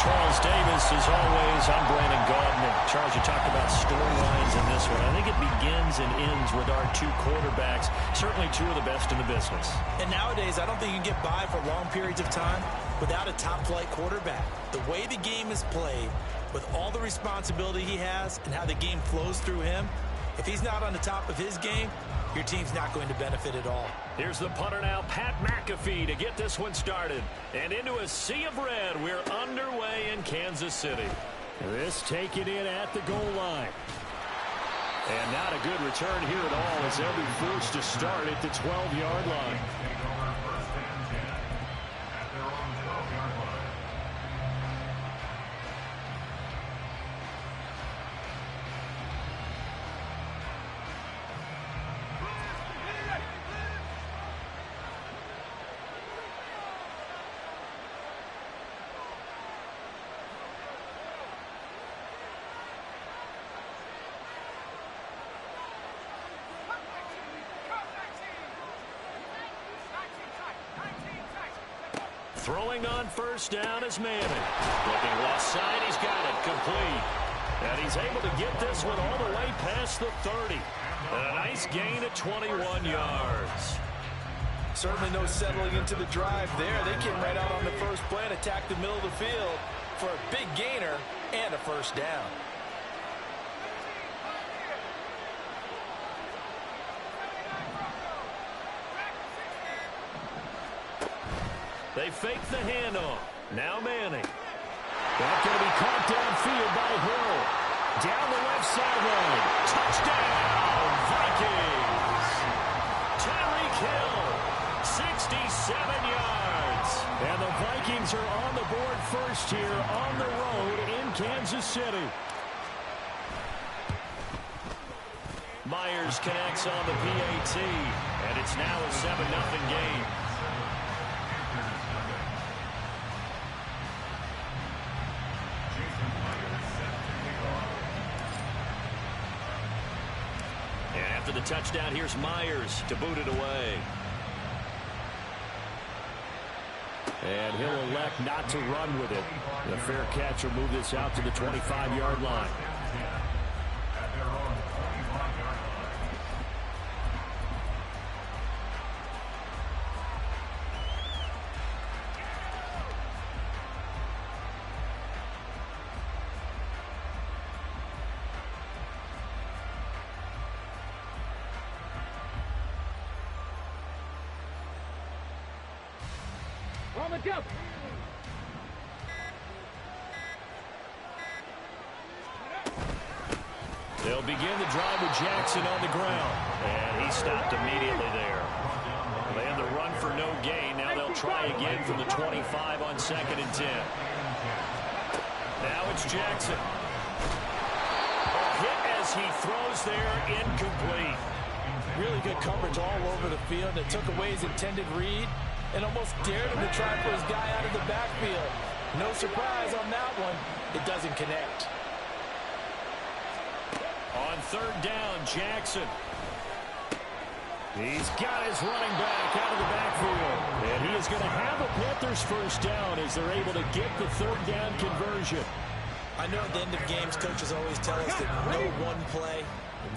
Charles Davis, as always, I'm Brandon Gaudin. Charles, you talked about storylines in this one. I think it begins and ends with our two quarterbacks, certainly two of the best in the business. And nowadays, I don't think you can get by for long periods of time without a top-flight quarterback. The way the game is played, with all the responsibility he has and how the game flows through him, if he's not on the top of his game, your team's not going to benefit at all. Here's the punter now, Pat McAfee, to get this one started. And into a sea of red, we're underway in Kansas City. This taken in at the goal line. And not a good return here at all as they'll be forced to start at the 12-yard line. Throwing on first down is Manning. Looking left side, he's got it complete. And he's able to get this one all the way past the 30. And a nice gain at 21 yards. Certainly no settling into the drive there. They came right out on the first play and attacked the middle of the field for a big gainer and a first down. They fake the handoff. Now Manning. That's going to be caught downfield by Hill. Down the left sideline. Touchdown, Vikings. Tyreek Hill, 67 yards. And the Vikings are on the board first here on the road in Kansas City. Myers connects on the PAT, and it's now a 7-0 game. After the touchdown, here's Myers to boot it away. And he'll elect not to run with it. The fair catch will move this out to the 25-yard line. They'll begin the drive with Jackson on the ground. And he stopped immediately there. They had the run for no gain. Now they'll try again from the 25 on 2nd and 10. Now it's Jackson. A hit as he throws there, incomplete. Really good coverage all over the field. It took away his intended read and almost dared him to try for his guy out of the backfield. No surprise on that one. It doesn't connect. On 3rd down, Jackson. He's got his running back out of the backfield. And he is going to have a Panthers first down as they're able to get the 3rd down conversion. I know at the end of games, coaches always tell us that no one play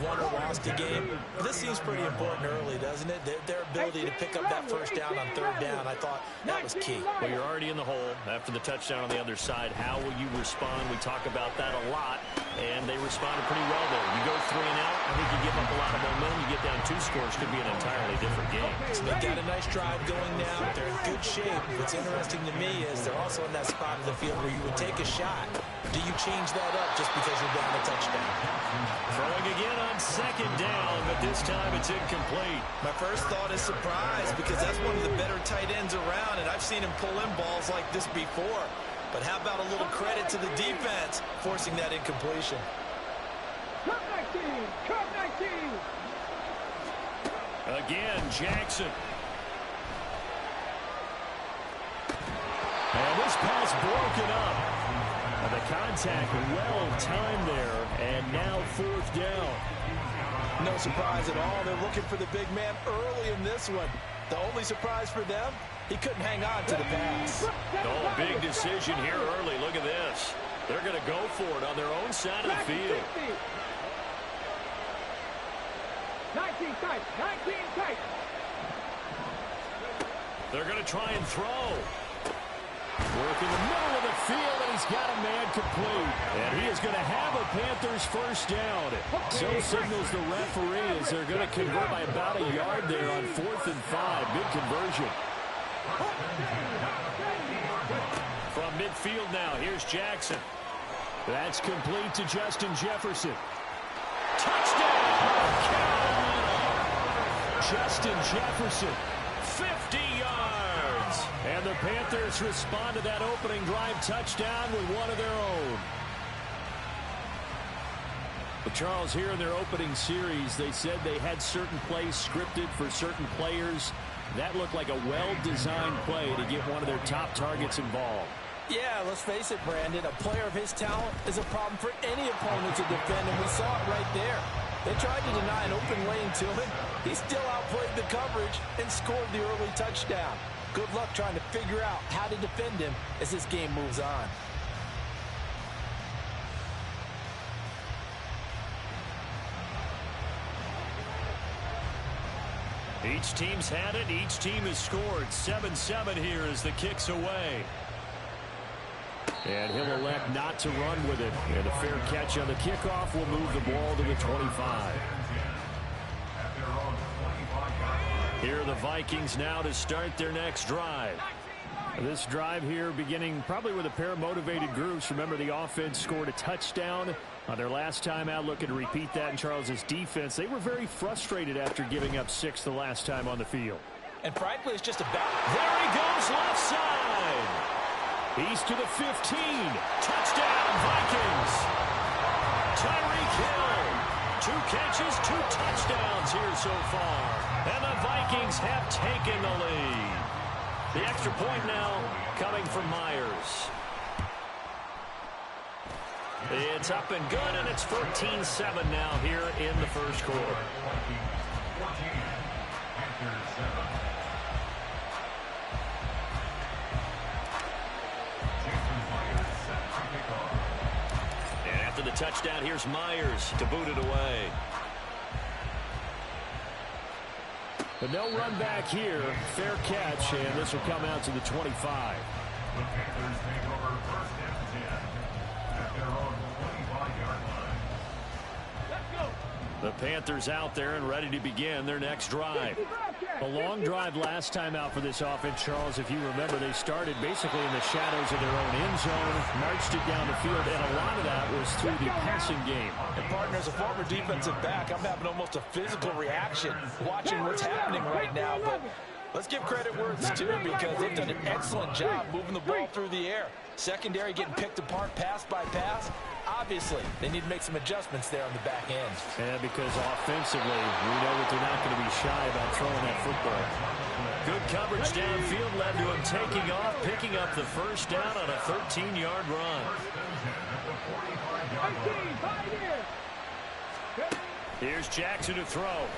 won or lost a game. But this seems pretty important early, doesn't it? Their ability to pick up that first down on 3rd down, I thought that was key. Well, you're already in the hole after the touchdown on the other side. How will you respond? We talk about that a lot, and they responded pretty well there. You go 3 and out, I think you give up a lot of momentum. You get down 2 scores, could be an entirely different game. So they've got a nice drive going now. They're in good shape. What's interesting to me is they're also in that spot of the field where you would take a shot. Do you change that up just because you're down a touchdown? Throwing again on 2nd down, but this time it's incomplete. My first thought is surprise because that's one of the better tight ends around, and I've seen him pull in balls like this before. But how about a little credit to the defense forcing that incompletion? Cut 19! Cut 19! Again, Jackson. And this pass broken up. And the contact well timed there, and now 4th down. No surprise at all. They're looking for the big man early in this one. The only surprise for them, he couldn't hang on to the pass. Oh, big decision here early. Look at this. They're going to go for it on their own side of the field. 19 tight, 19 tight. They're going to try and throw. Work in the middle of the field, and he's got a man complete. And he is going to have a Panthers first down. So signals the referee as they're going to convert by about a yard there on 4th and 5. Big conversion. From midfield now, here's Jackson. That's complete to Justin Jefferson. Touchdown, Carolina! Justin Jefferson, 50 yards. And the Panthers respond to that opening drive touchdown with one of their own. But Charles, here in their opening series, they said they had certain plays scripted for certain players. That looked like a well-designed play to get one of their top targets involved. Yeah, let's face it, Brandon. A player of his talent is a problem for any opponent to defend, and we saw it right there. They tried to deny an open lane to him. He still outplayed the coverage and scored the early touchdown. Good luck trying to figure out how to defend him as this game moves on. Each team's had it. Each team has scored. 7-7 here as the kick's away. And he'll elect not to run with it. And a fair catch on the kickoff will move the ball to the 25. Here are the Vikings now to start their next drive. This drive here beginning probably with a pair of motivated groups. Remember, the offense scored a touchdown on their last time out. Looking to repeat that in Charles's defense. They were very frustrated after giving up 6 the last time on the field. And frankly, it's just about... There he goes, left side. He's to the 15. Touchdown, Vikings. Tyreek Hill. 2 catches, 2 touchdowns here so far. And the Vikings have taken the lead. The extra point now coming from Myers. It's up and good, and it's 14-7 now here in the first quarter. And after the touchdown, here's Myers to boot it away. But no run back here. Fair catch, and this will come out to the 25. The Panthers out there and ready to begin their next drive. A long drive last time out for this offense, Charles. If you remember, they started basically in the shadows of their own end zone, marched it down the field, and a lot of that was through the passing game. And partner, as a former defensive back, I'm having almost a physical reaction watching what's happening right now. But let's give credit where it's due, because they've done an excellent job moving the ball through the air. Secondary getting picked apart pass by pass. Obviously, they need to make some adjustments there on the back end. Yeah, because offensively, we know that they're not going to be shy about throwing that football. Good coverage downfield led to him taking off, picking up the first down on a 13-yard run. Here's Jackson to throw.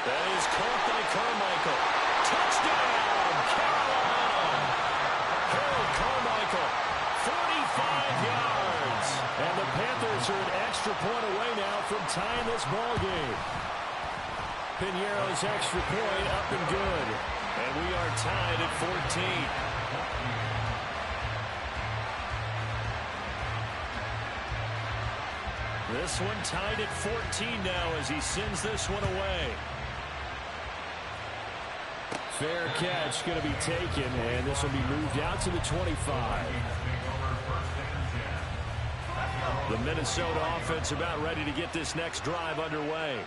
That is caught by Carmichael. Touchdown, Carolina! Harold Carmichael, 45 yards. And the Panthers are an extra point away now from tying this ball game. Piñeiro's extra point up and good. And we are tied at 14. This one tied at 14 now as he sends this one away. Fair catch going to be taken, and this will be moved out to the 25. The Minnesota offense about ready to get this next drive underway.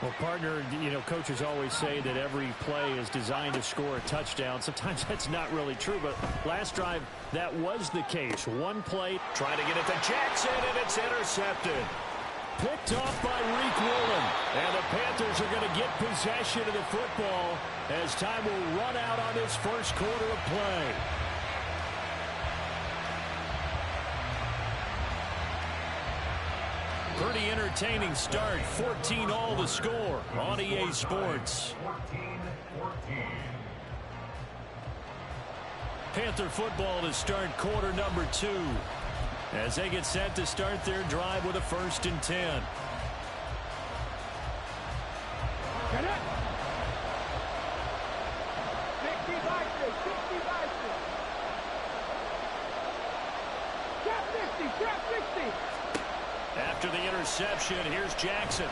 Well, partner, you know, coaches always say that every play is designed to score a touchdown. Sometimes that's not really true, but last drive, that was the case. One play, trying to get it to Jackson, and it's intercepted. Picked off by Reek Woolen. And the Panthers are going to get possession of the football as time will run out on this first quarter of play. Pretty entertaining start. 14-all the score on EA Sports. Panther football to start quarter number 2 as they get set to start their drive with a 1st and 10. Get it. 65 Trap 60. After the interception, here's Jackson.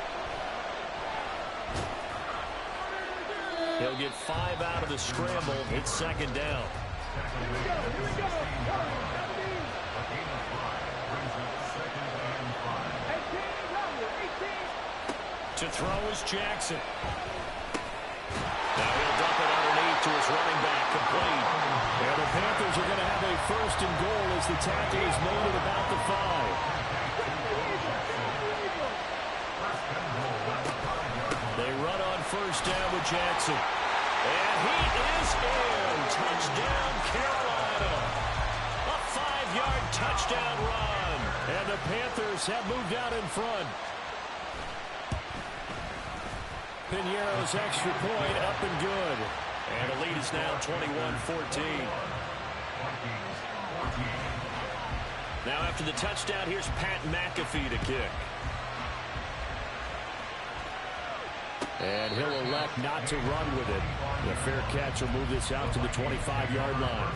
He'll get 5 out of the scramble. It's 2nd down. Here we go. 18. To throw is Jackson. Now he'll dump it underneath to his running back, complete. And the Panthers are going to have a 1st and goal as the tackle is made at about the 5. They run on 1st down with Jackson. And he is in. Touchdown, Carolina. A 5-yard touchdown run. And the Panthers have moved out in front. Piñeiro's extra point up and good. And the lead is now 21-14. Now after the touchdown, here's Pat McAfee to kick. And he'll elect not to run with it. The fair catch will move this out to the 25-yard line.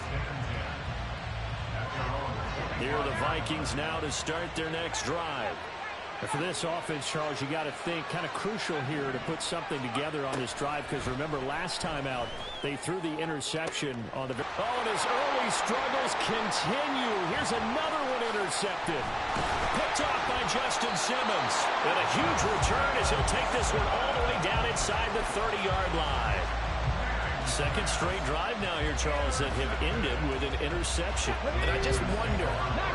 Here are the Vikings now to start their next drive. And for this offense, Charles, you got to think kind of crucial here to put something together on this drive, because remember last time out they threw the interception on the... Oh, and his early struggles continue. Here's another one intercepted. Picked off by Justin Simmons. And a huge return as he'll take this one all the way down inside the 30-yard line. 2nd straight drive now here, Charles, that have ended with an interception. And I just wonder,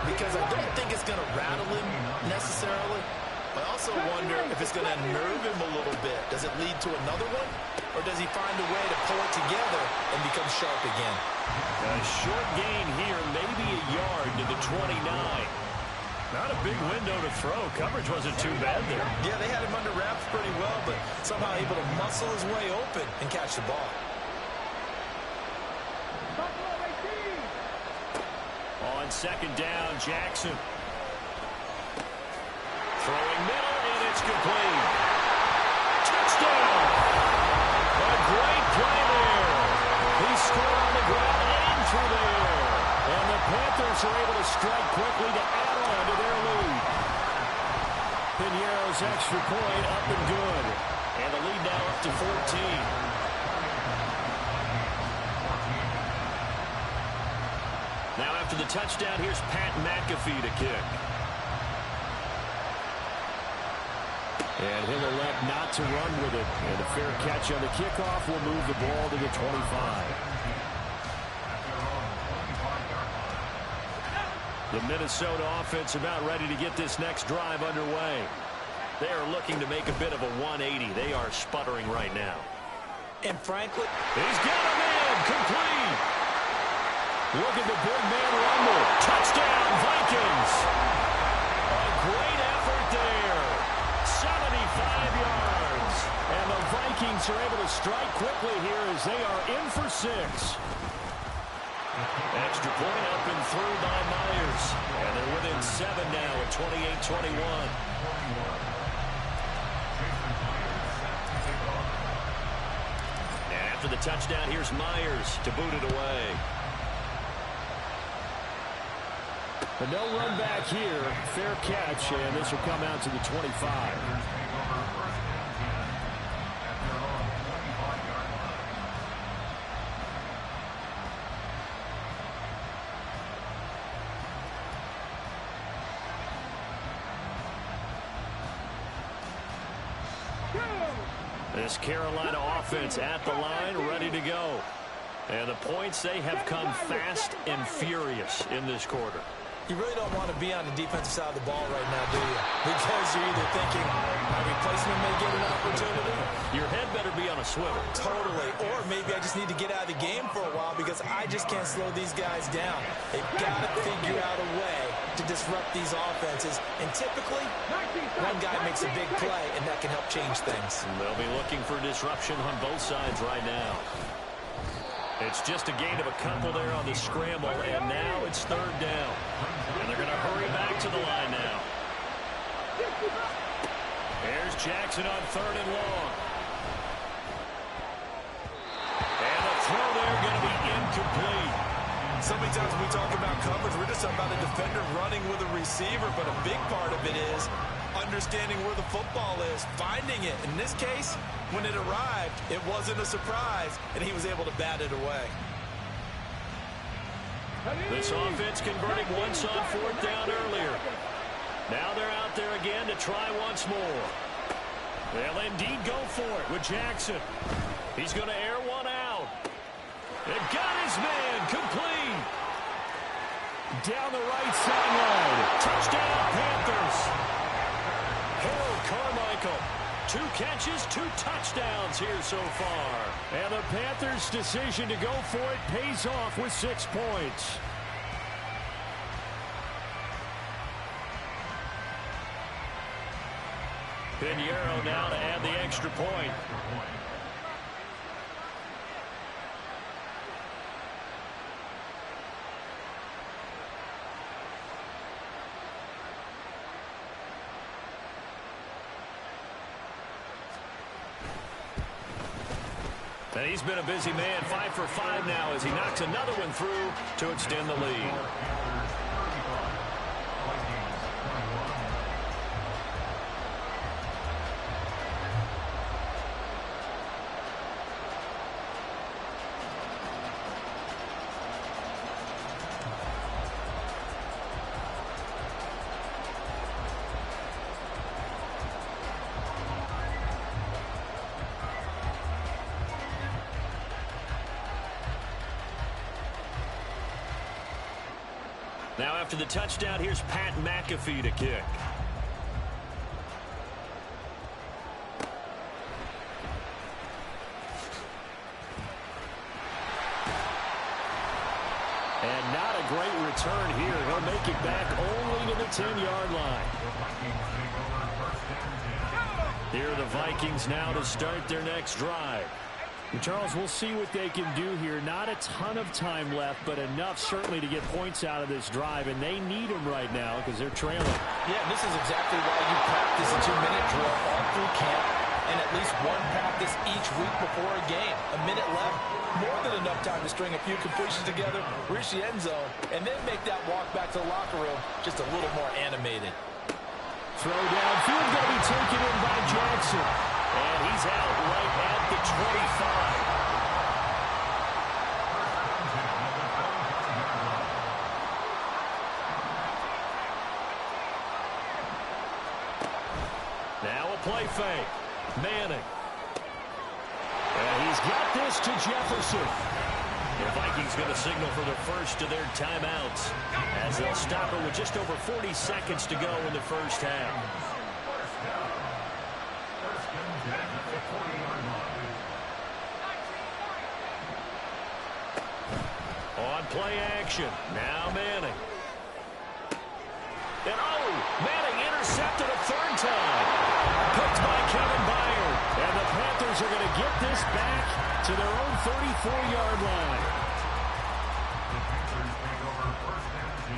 because I don't think it's going to rattle him necessarily. I also wonder if it's going to nerve him a little bit. Does it lead to another one? Or does he find a way to pull it together and become sharp again? A short gain here, maybe a yard to the 29. Not a big window to throw. Coverage wasn't too bad there. Yeah, they had him under wraps pretty well, but somehow able to muscle his way open and catch the ball. On 2nd down, Jackson. Throwing middle, and it's complete. Touchdown! A great play there. He scored on the ground and through the air. And the Panthers are able to strike quickly to add on to their lead. Piñeiro's extra point up and good. And the lead now up to 14. Now after the touchdown, here's Pat McAfee to kick. And he'll elect not to run with it. And a fair catch on the kickoff will move the ball to the 25. The Minnesota offense about ready to get this next drive underway. They are looking to make a bit of a 180. They are sputtering right now. And frankly, he's got him in. Complete. Look at the big man rumble. Touchdown, Vikings. A great effort there. 75 yards. And the Vikings are able to strike quickly here as they are in for 6. Extra point up and through by Myers. And they're within 7 now at 28-21. And after the touchdown, here's Myers to boot it away. But no run back here. Fair catch, and this will come out to the 25. This Carolina offense at the line, ready to go. And the points, they have come fast and furious in this quarter. You really don't want to be on the defensive side of the ball right now, do you? Because you're either thinking my replacement may get an opportunity. Your head better be on a swivel. Totally. Or maybe I just need to get out of the game for a while because I just can't slow these guys down. They've got to figure out a way to disrupt these offenses. And typically, one guy makes a big play, and that can help change things. And they'll be looking for disruption on both sides right now. It's just a gain of a couple there on the scramble, and now it's third down. And they're going to hurry back to the line now. There's Jackson on third and long. And the throw there going to be incomplete. So many times when we talk about coverage, we're just talking about a defender running with a receiver, but a big part of it is understanding where the football is, finding it. In this case, when it arrived, it wasn't a surprise, and he was able to bat it away. This offense converting once on fourth down earlier. Now they're out there again to try once more. They'll indeed go for it with Jackson. He's going to air one out. They've got his man complete. Down the right sideline. Touchdown, Panthers. Harold Carmichael. 2 catches, 2 touchdowns here so far. And the Panthers' decision to go for it pays off with 6 points. Pinheiro now to add the extra point. And he's been a busy man, 5 for 5 now as he knocks another one through to extend the lead. Now after the touchdown, here's Pat McAfee to kick. And not a great return here. He'll make it back only to the 10-yard line. Here are the Vikings now to start their next drive. Charles, we'll see what they can do here. Not a ton of time left, but enough certainly to get points out of this drive, and they need them right now because they're trailing. Yeah, this is exactly why you practice a 2-minute drill all through camp and at least one practice each week before a game. A minute left, more than enough time to string a few completions together, reach the end zone, and then make that walk back to the locker room just a little more animated. Throw downfield going to be taken in by Jackson. And he's out right at the 25. Now a play fake. Manning. And he's got this to Jefferson. The Vikings going to signal for the first of their timeouts as they'll stop it with just over 40 seconds to go in the first half. On play action. Now Manning. And Manning intercepted a third time. Picked by Kevin Byard. And the Panthers are going to get this back to their own 34-yard line. The Panthers take over first and 10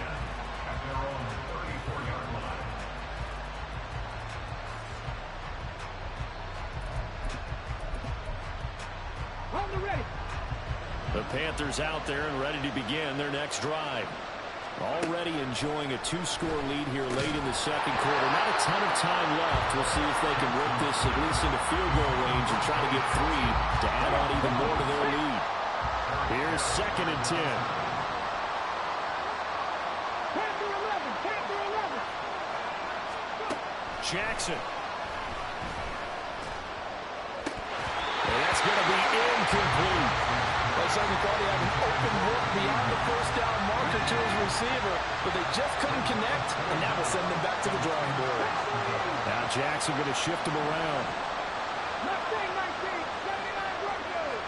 at their own 34-yard line. On the ready. The Panthers out there and ready to begin their next drive. Already enjoying a 2-score lead here late in the second quarter. Not a ton of time left. We'll see if they can work this at least into field goal range and try to get 3 to add on even more to their lead. Here's 2nd and 10. Panther 11. Panther 11. Jackson. And that's going to be incomplete. Well, certainly thought he had an open look beyond the first down marker to his receiver, but they just couldn't connect, and that will send them back to the drawing board. Now Jackson going to shift him around. Mustang 19, 79 Broncos.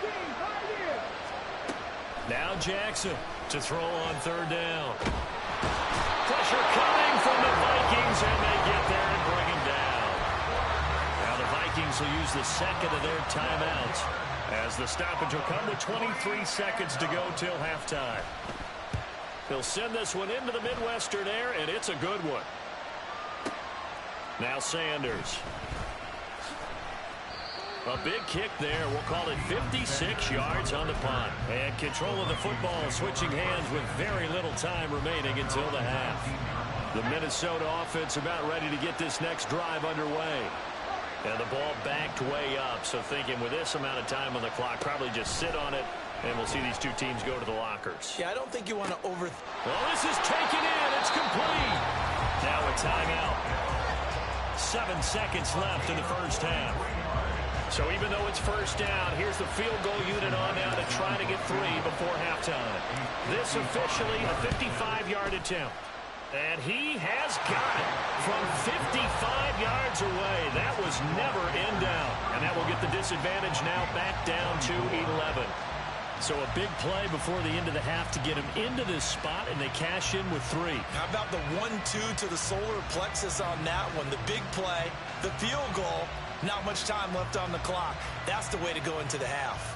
18, 5 years. Now Jackson to throw on third down. Pressure coming from the Vikings, and they get there and bring him down. Now the Vikings will use the second of their timeouts as the stoppage will come with 23 seconds to go till halftime. They'll send this one into the Midwestern air, and it's a good one. Now Sanders. A big kick there. We'll call it 56 yards on the punt. And control of the football switching hands with very little time remaining until the half. The Minnesota offense about ready to get this next drive underway. And the ball backed way up. So thinking with this amount of time on the clock, probably just sit on it. And we'll see these two teams go to the lockers. Yeah, I don't think you want to Well, this is taken in. It's complete. Now a timeout. 7 seconds left in the first half. So even though it's first down, here's the field goal unit on now to try to get 3 before halftime. This officially a 55-yard attempt. And he has got it from 55 yards away. That was never in doubt. And that will get the disadvantage now back down to 11. So a big play before the end of the half to get him into this spot, and they cash in with 3. How about the 1-2 to the solar plexus on that one? The big play, the field goal. Not much time left on the clock. That's the way to go into the half.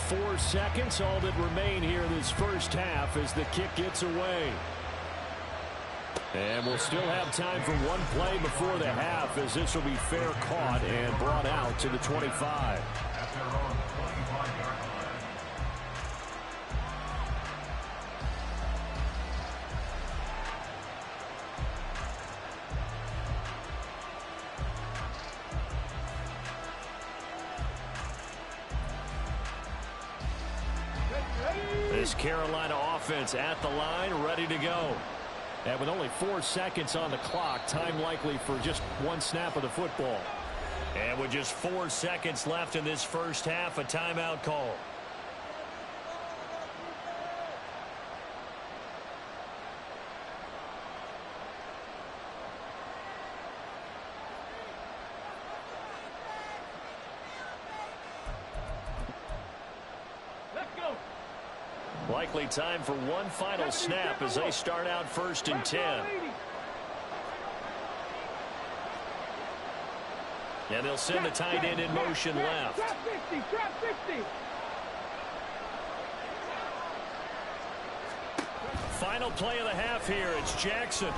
Four seconds, all that remain here this first half as the kick gets away. And we'll still have time for one play before the half as this will be fair caught and brought out to the 25. This Carolina offense at the line, ready to go. And with only 4 seconds on the clock, time likely for just one snap of the football. And with just 4 seconds left in this first half, a timeout call. Likely time for one final snap as they start out 1st and 10. And they'll send the tight end in motion left. Trap 60, trap 60. Final play of the half here. It's Jackson.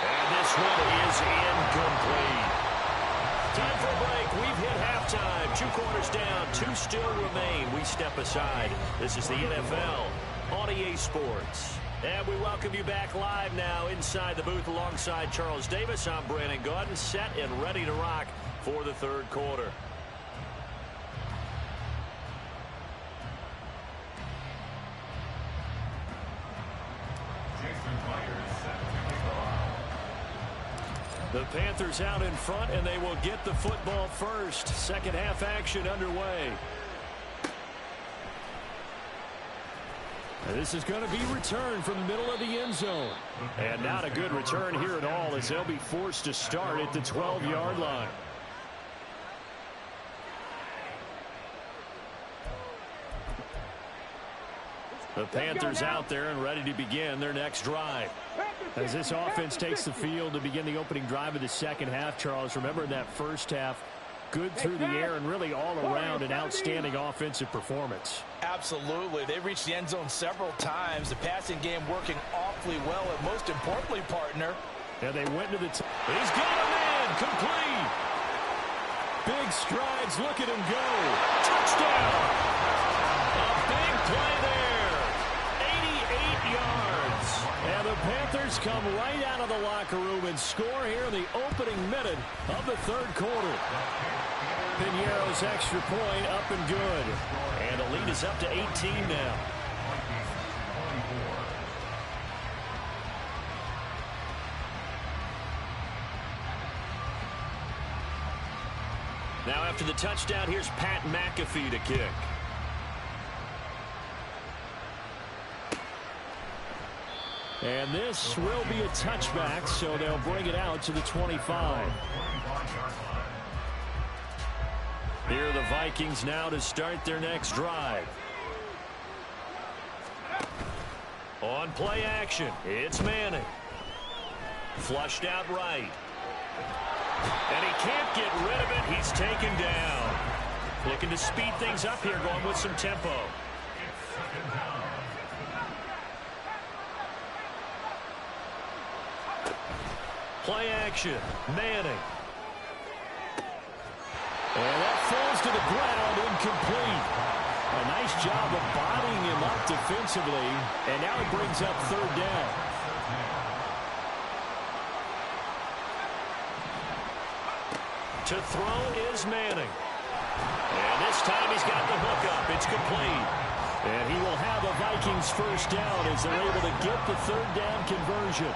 And this one is incomplete. Time for a break. We've hit halftime. 2 quarters down. 2 still remain. We step aside. This is the NFL on EA Sports. And we welcome you back live now inside the booth alongside Charles Davis. I'm Brandon Gaudin, set and ready to rock for the 3rd quarter. The Panthers out in front, and they will get the football first. Second half action underway. And this is going to be returned from the middle of the end zone. And not a good return here at all as they'll be forced to start at the 12-yard line. The Panthers out there and ready to begin their next drive. As this offense takes the field to begin the opening drive of the second half, Charles, remember in that first half, good through the air and really all around an outstanding offensive performance. Absolutely. They reached the end zone several times. The passing game working awfully well, and most importantly, partner. And they went to the he's got a man complete. Big strides. Look at him go. Touchdown. A big play there. 88 yards. Panthers come right out of the locker room and score here in the opening minute of the third quarter. Piñeiro's extra point up and good. And the lead is up to 18 now. Now after the touchdown, here's Pat McAfee to kick. And this will be a touchback, so they'll bring it out to the 25. Here are the Vikings now to start their next drive. On play action, it's Manning. Flushed out right. And he can't get rid of it. He's taken down. Looking to speed things up here, going with some tempo. Play action, Manning. And that falls to the ground, incomplete. A nice job of bodying him up defensively, and now he brings up third down. To throw is Manning. And this time he's got the hook up. It's complete. And he will have a Vikings first down as they're able to get the third down conversion.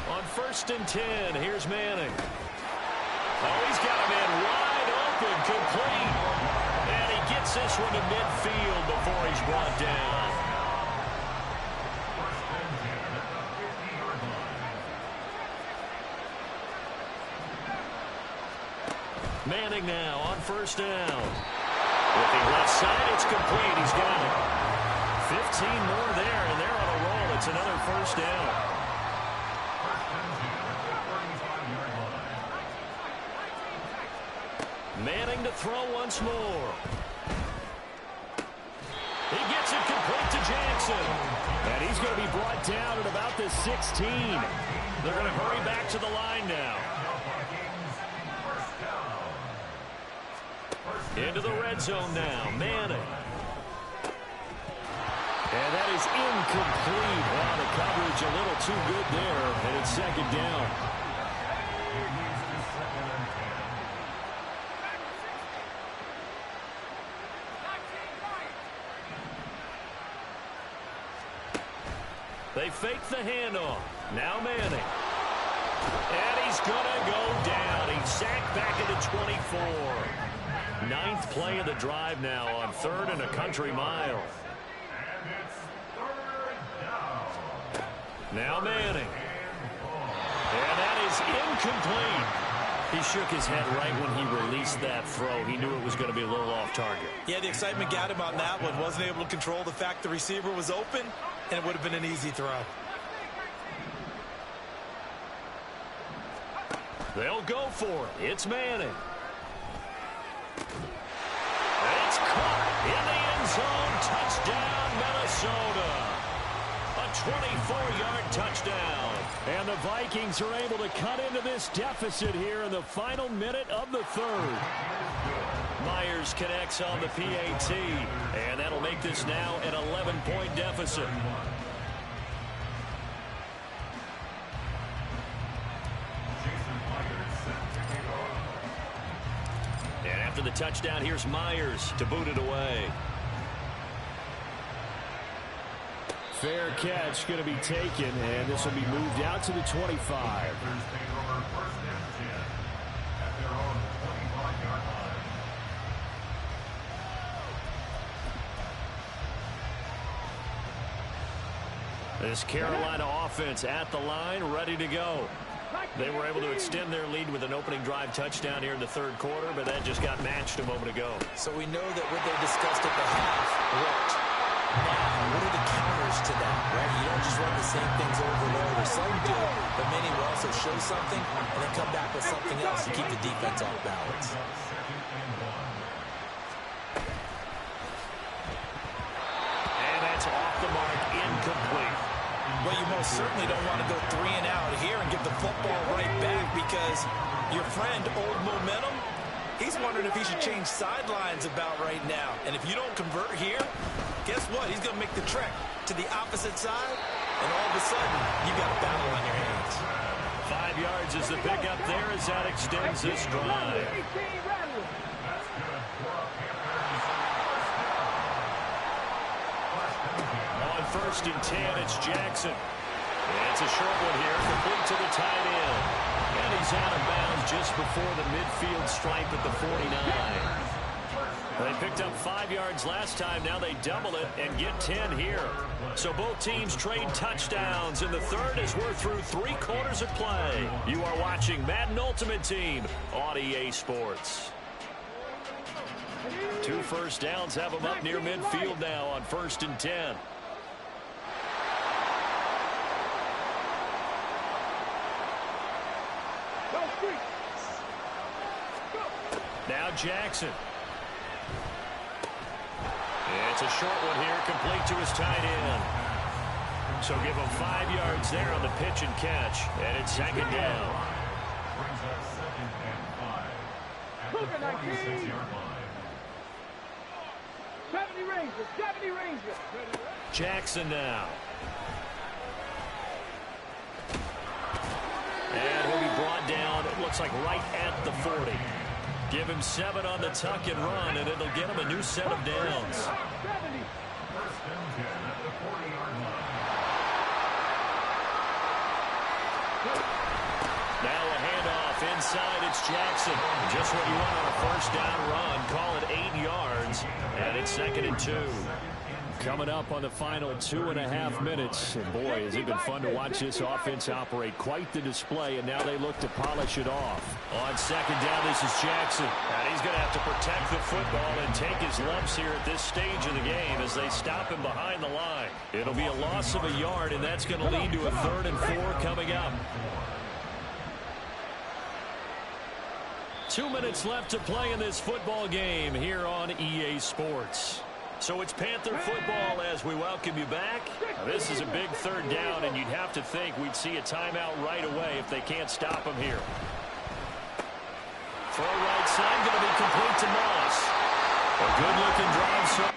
On 1st and 10, here's Manning. Oh, he's got a man wide open, complete. And he gets this one to midfield before he's brought down. Manning now on 1st down. Looking left side, it's complete. He's got it. 15 more there, and they're on a roll. It's another first down. Manning to throw once more. He gets it complete to Jackson. And he's going to be brought down at about the 16. They're going to hurry back to the line now. Into the red zone now, Manning. And that is incomplete. Wow, the coverage a little too good there, and it's 2nd down. They fake the handoff. Now Manning. And he's going to go down. He's sacked back into 24. 9th play of the drive now on 3rd and a country mile. Now Manning. And that is incomplete. He shook his head right when he released that throw. He knew it was going to be a little off target. Yeah, the excitement got him on that one. Wasn't able to control the fact the receiver was open, and it would have been an easy throw. They'll go for it. It's Manning. It's caught in the end zone. Touchdown, Minnesota. A 24-yard touchdown. And the Vikings are able to cut into this deficit here in the final minute of the 3rd. Myers connects on the PAT. And that'll make this now an 11-point deficit. And after the touchdown, here's Myers to boot it away. Fair catch going to be taken, and this will be moved out to the 25. This Carolina offense at the line, ready to go. They were able to extend their lead with an opening drive touchdown here in the 3rd quarter, but that just got matched a moment ago. So we know that what they discussed at the half worked. Now, what are the counters to that, right? You don't just run the same things over and over. Some do, but many will also show something and then come back with something else to keep the defense off balance. And that's off the mark, incomplete. Well, you most certainly don't want to go 3 and out here and give the football right back, because your friend, old momentum, He's wondering if he should change sidelines about right now. And if you don't convert here, guess what? He's going to make the trek to the opposite side, and all of a sudden, you've got a battle on your hands. 5 yards is the pickup there as that extends this drive. On 1st and 10, it's Jackson. It's a short one here, complete to the tight end. And he's out of bounds just before the midfield stripe at the 49. They picked up 5 yards last time. Now they double it and get 10 here. So both teams trade touchdowns in the third as we're through 3 quarters of play. You are watching Madden Ultimate Team on EA Sports. 2 first downs have them up near midfield now on 1st and 10. Now Jackson. It's a short one here, complete to his tight end. So give him 5 yards there on the pitch and catch, and it's 2nd down. Brings up 2nd and 5. Cougar 19. 70 Rangers, 70 Rangers. Jackson now. And he'll be brought down, it looks like right at the 40. Give him 7 on the tuck and run, and it'll get him a new set of downs. 70. First and 10 at the 40-yard line. Now a handoff inside. It's Jackson. Just what you want on a 1st down run. Call it 8 yards, and it's 2nd and 2. Coming up on the final 2.5 minutes. And boy, has it been fun to watch this offense operate. Quite the display, and now they look to polish it off. On 2nd down, this is Jackson. And he's going to have to protect the football and take his lumps here at this stage of the game as they stop him behind the line. It'll be a loss of a yard, and that's going to lead to a 3rd and 4 coming up. 2 minutes left to play in this football game here on EA Sports. So it's Panther football as we welcome you back. Now, this is a big 3rd down, and you'd have to think we'd see a timeout right away if they can't stop him here. Throw right side, going to be complete to Moss. A good-looking drive. So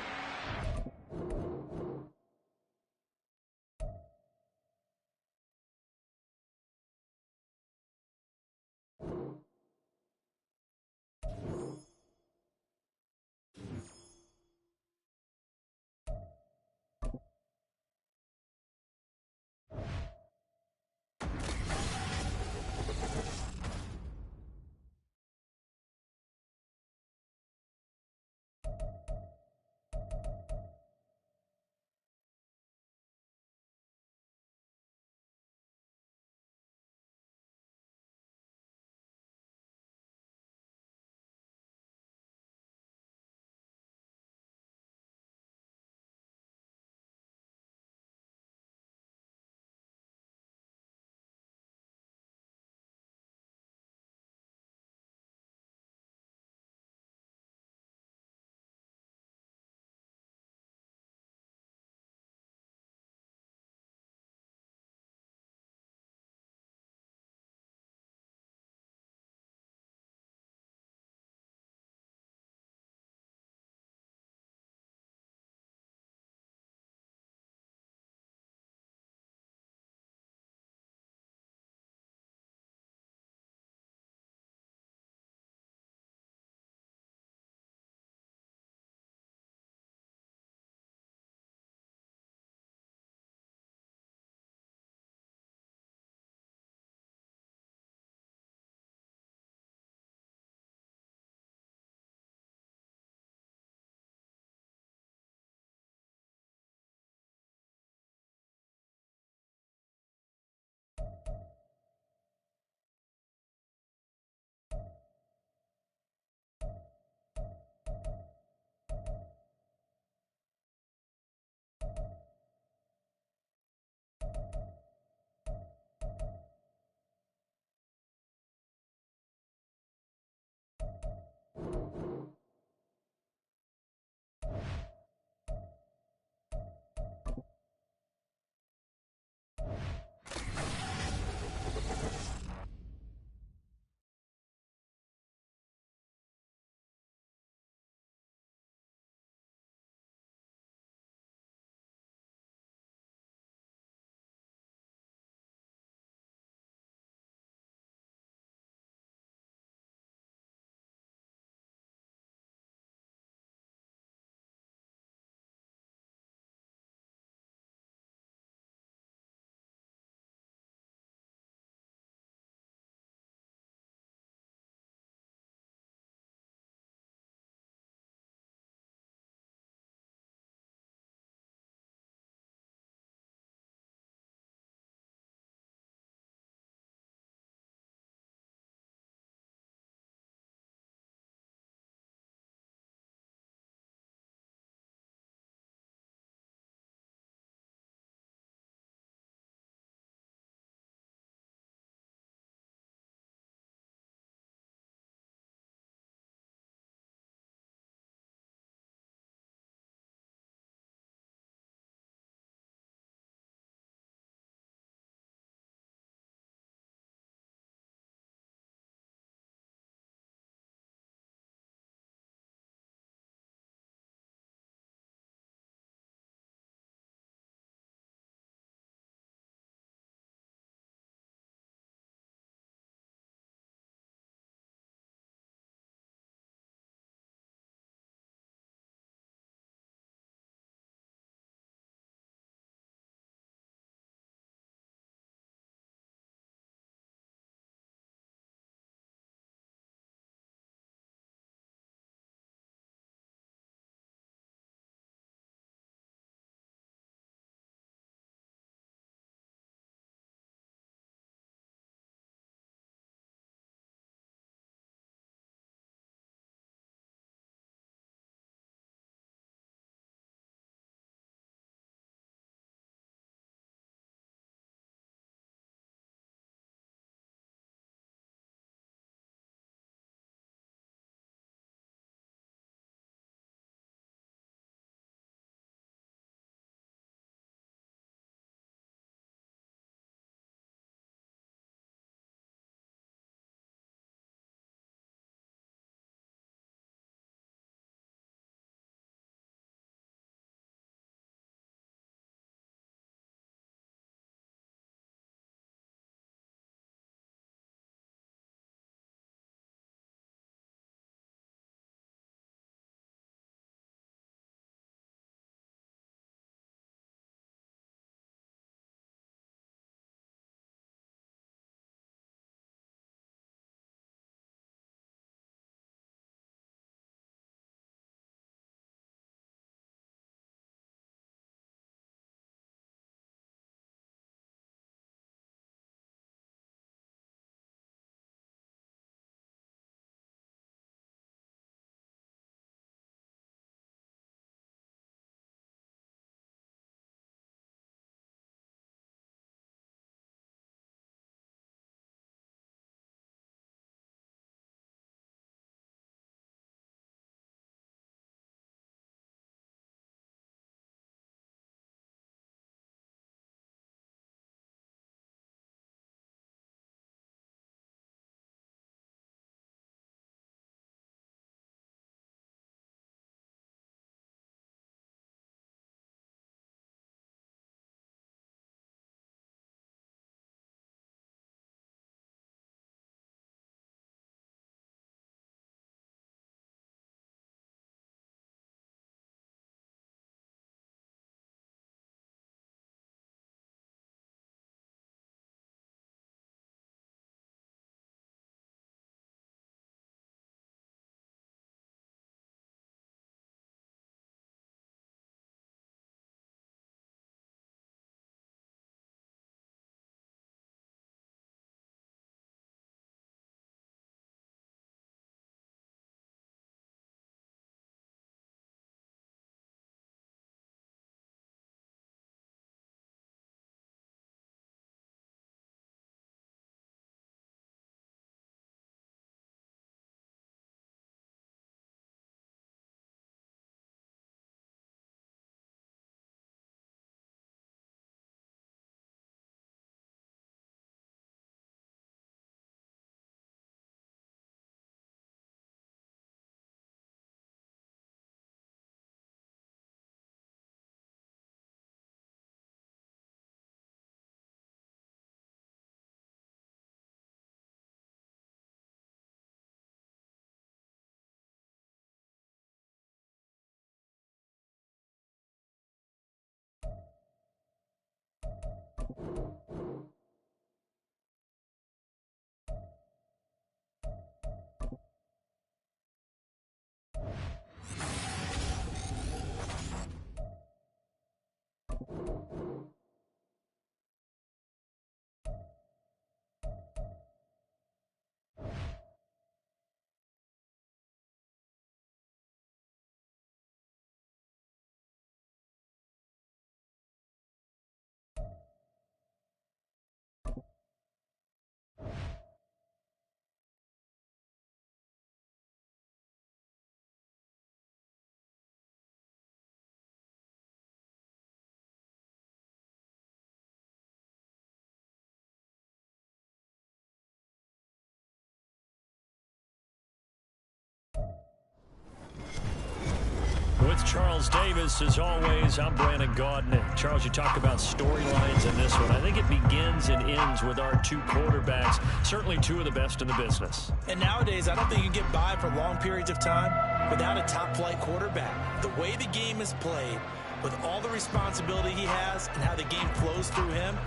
With Charles Davis, as always, I'm Brandon Gaudin. Charles, you talk about storylines in this one. I think it begins and ends with our two quarterbacks, certainly two of the best in the business. And nowadays, I don't think you can get by for long periods of time without a top-flight quarterback. The way the game is played, with all the responsibility he has and how the game flows through him,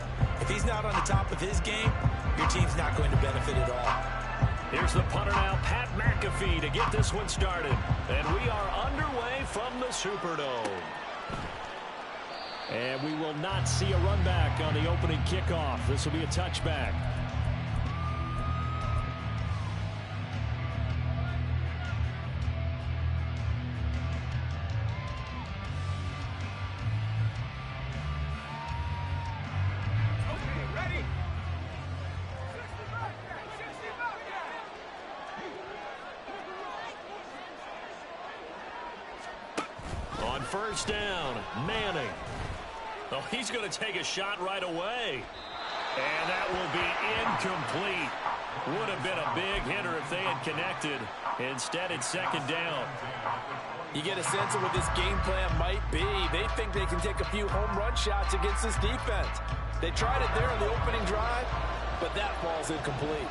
if he's not on the top of his game, your team's not going to benefit at all. Here's the punter now, Pat McAfee, to get this one started. And we are underway from the Superdome. And we will not see a run back on the opening kickoff. This will be a touchback. First down, Manning. Oh, he's going to take a shot right away. And that will be incomplete. Would have been a big hitter if they had connected. Instead, it's second down. You get a sense of what this game plan might be. They think they can take a few home run shots against this defense. They tried it there in the opening drive, but that ball's incomplete.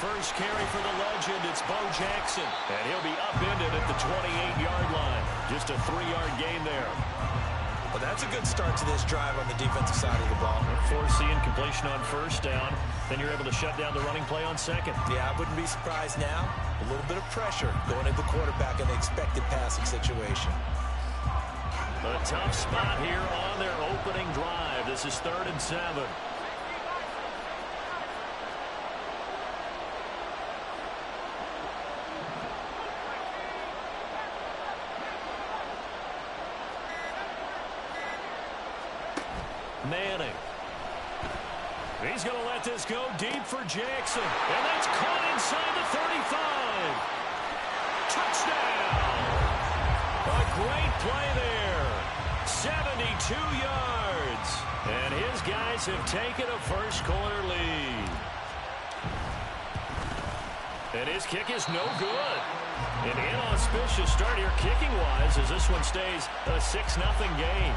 First carry for the legend, it's Bo Jackson. And he'll be upended at the 28-yard line. Just a 3-yard gain there. Well, that's a good start to this drive on the defensive side of the ball. Forcing completion on first down. Then you're able to shut down the running play on second. Yeah, I wouldn't be surprised now. A little bit of pressure going at the quarterback in the expected passing situation. A tough spot here on their opening drive. This is 3rd and 7. Manning. He's going to let this go deep for Jackson. And that's caught inside the 35. Touchdown. A great play there. 72 yards. And his guys have taken a first-quarter lead. And his kick is no good. An inauspicious start here kicking-wise as this one stays a 6-0 game.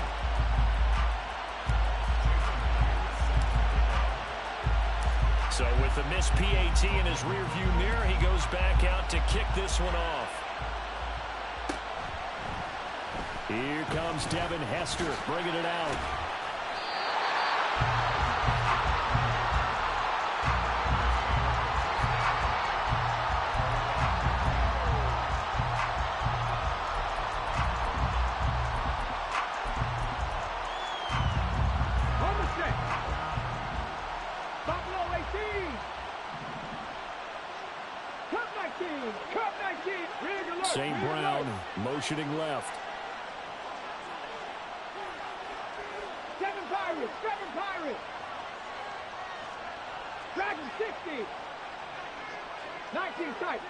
So with the missed PAT in his rearview mirror, he goes back out to kick this one off. Here comes Devin Hester bringing it out. St. Brown motioning left. Seven Pirates. Dragon 60. 19 tight.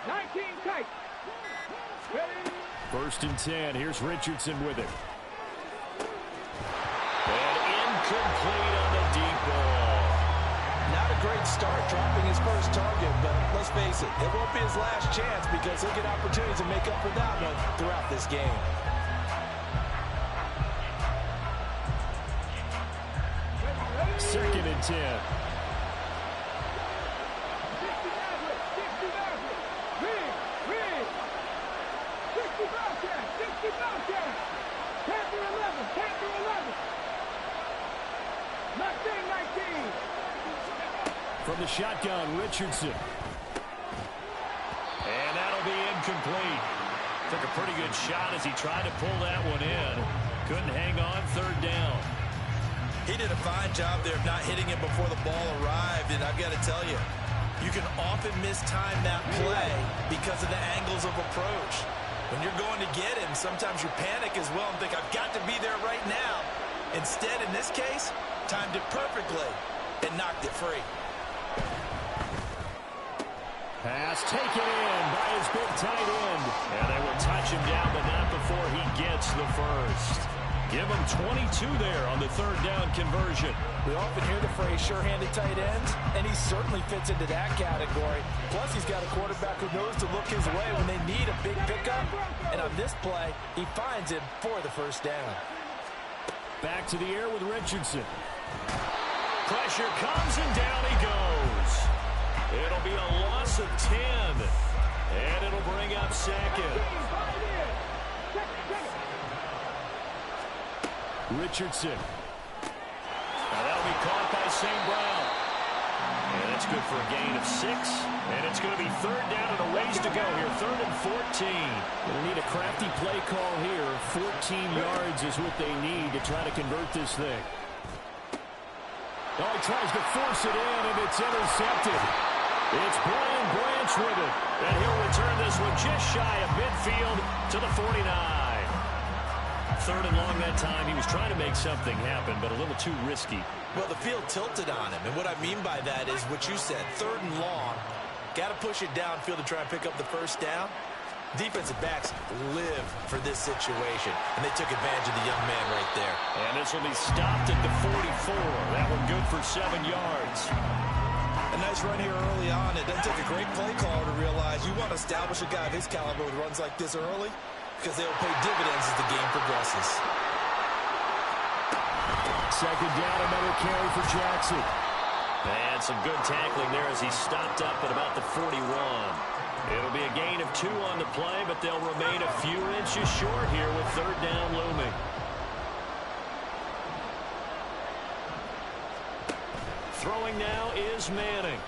Ready? 1st and 10. Here's Richardson with it. And incomplete on the deep ball. Not a great start dropping his first target, but let's face it, it won't be his last chance because he'll get opportunities to make up for that one throughout this game. Second and 10. From the shotgun, Richardson. And that'll be incomplete. Took a pretty good shot as he tried to pull that one in. Couldn't hang on, third down. He did a fine job there of not hitting it before the ball arrived, and I've got to tell you, you can often mistime that play because of the angles of approach. When you're going to get him, sometimes you panic as well and think, I've got to be there right now. Instead, in this case, timed it perfectly and knocked it free. Pass taken in by his big tight end. And they will touch him down, but not before he gets the first. Give him 22 there on the third down conversion. We often hear the phrase sure-handed tight ends, and he certainly fits into that category. Plus, he's got a quarterback who knows to look his way when they need a big pickup. And on this play, he finds him for the first down. Back to the air with Richardson. Pressure comes, and down he goes. It'll be a loss of 10, and it'll bring up second. Richardson. Now that'll be caught by St. Brown. And that's good for a gain of 6. And it's going to be third down and a ways to go here. Third and 14. They'll need a crafty play call here. 14 yards is what they need to try to convert this thing. Oh, he tries to force it in, and it's intercepted. It's Brian Branch with it. And he'll return this one just shy of midfield to the 49. Third and long that time. He was trying to make something happen, but a little too risky. Well, the field tilted on him, and what I mean by that is what you said. Third and long. Got to push it downfield to try and pick up the first down. Defensive backs live for this situation, and they took advantage of the young man right there. And this will be stopped at the 44. That one good for 7 yards. A nice run here early on. It doesn't take a great play caller to realize you want to establish a guy of his caliber with runs like this early, because they'll pay dividends as the game progresses. Second down, another carry for Jackson. And some good tackling there as he stopped up at about the 41. It'll be a gain of 2 on the play, but they'll remain a few inches short here with third down looming. Throwing now is Manning.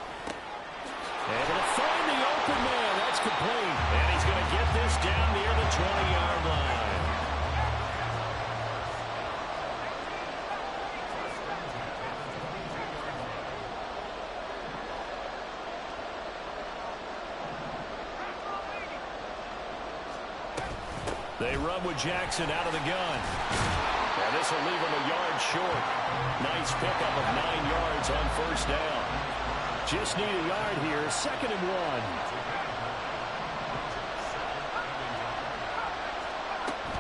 Able to find the open man. That's complete. And he's going to get this down near the 20-yard line. They run with Jackson out of the gun. And this will leave him a yard short. Nice pickup of 9 yards on first down. Just need a yard here. Second and 1.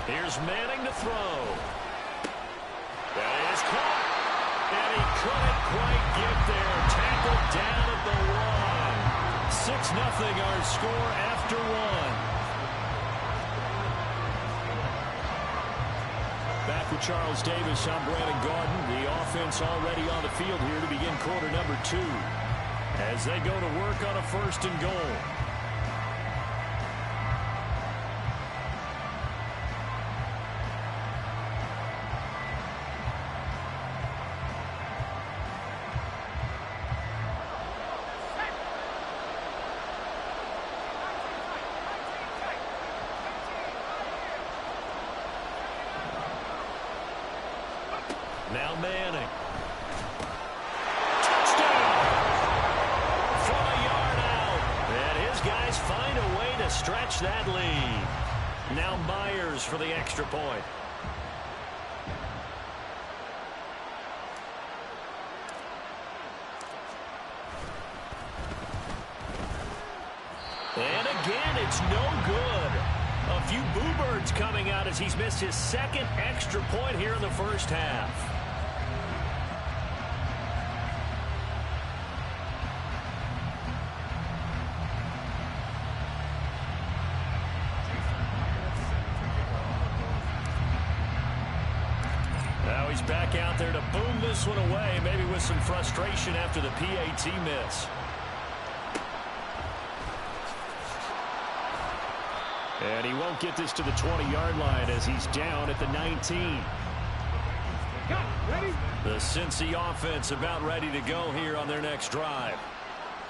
Here's Manning to throw. That is caught. And he couldn't quite get there. Tackled down at the 1. 6-0 our score after 1. Back with Charles Davis, I'm Brandon Garden. The offense already on the field here to begin quarter number 2. As they go to work on a first and goal. Now Manning. Touchdown! From a yard out. And his guys find a way to stretch that lead. Now Myers for the extra point. And again, it's no good. A few boo birds coming out as he's missed his second extra point here in the first half. Now he's back out there to boom this one away, maybe with some frustration after the PAT miss. And he won't get this to the 20-yard line as he's down at the 19. Got it. Ready? The Cincy offense about ready to go here on their next drive.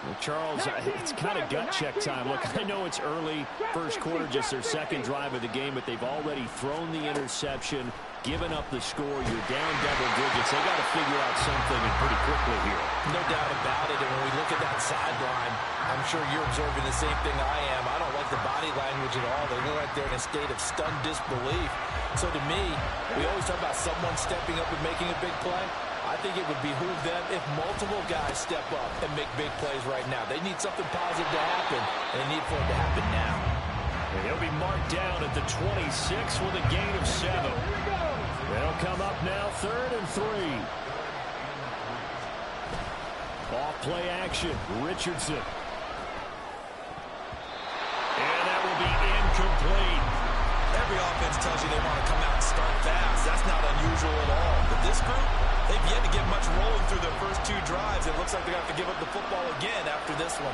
Well, Charles, it's kind of gut check time. Look, I know it's early, first quarter, just their second drive of the game, but they've already thrown the interception, given up the score. You're down double digits. They got to figure out something and pretty quickly here. No doubt about it. And when we look at that sideline, I'm sure you're observing the same thing I am. I don't like the body language at all. They look like they're in a state of stunned disbelief. So to me, we always talk about someone stepping up and making a big play. I think it would behoove them if multiple guys step up and make big plays right now. They need something positive to happen, and they need for it to happen now. And he'll be marked down at the 26 with a gain of 7. They'll come up now, 3rd and 3. Off play action, Richardson. And that will be incomplete. Every offense tells you they want to come out and start fast. That's not unusual at all. But this group, they've yet to get much rolling through their first 2 drives. It looks like they're going to have to give up the football again after this one.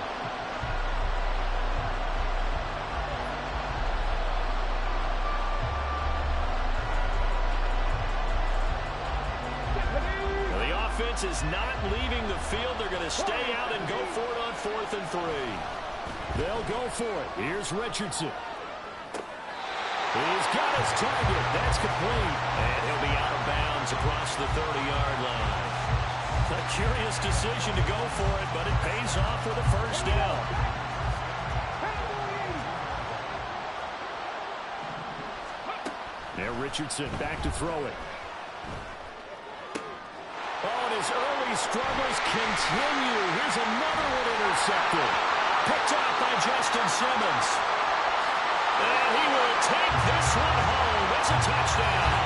The offense is not leaving the field. They're going to stay out and go for it on 4th and 3. They'll go for it. Here's Richardson. He's got his target. That's complete. And he'll be out of bounds across the 30-yard line. A curious decision to go for it, but it pays off with a first down. Now Richardson back to throw it. Oh, and his early struggles continue. Here's another one intercepted. Picked off by Justin Simmons. And he will take this one home. It's a touchdown.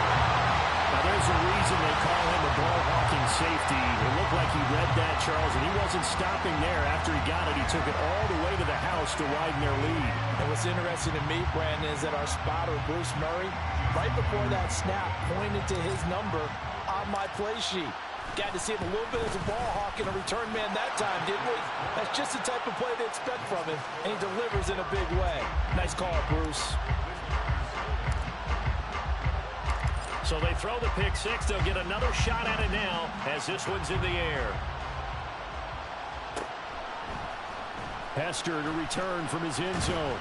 Now, there's a reason they call him a ball-hawking safety. It looked like he read that, Charles, and he wasn't stopping there. After he got it, he took it all the way to the house to widen their lead. And what's interesting to me, Brandon, is that our spotter, Bruce Murray, right before that snap, pointed to his number on my play sheet. Got to see him a little bit as a ball hawk and a return man that time, didn't we? That's just the type of play they expect from him, and he delivers in a big way. Nice call, Bruce. So they throw the pick 6. They'll get another shot at it now as this one's in the air. Hester to return from his end zone.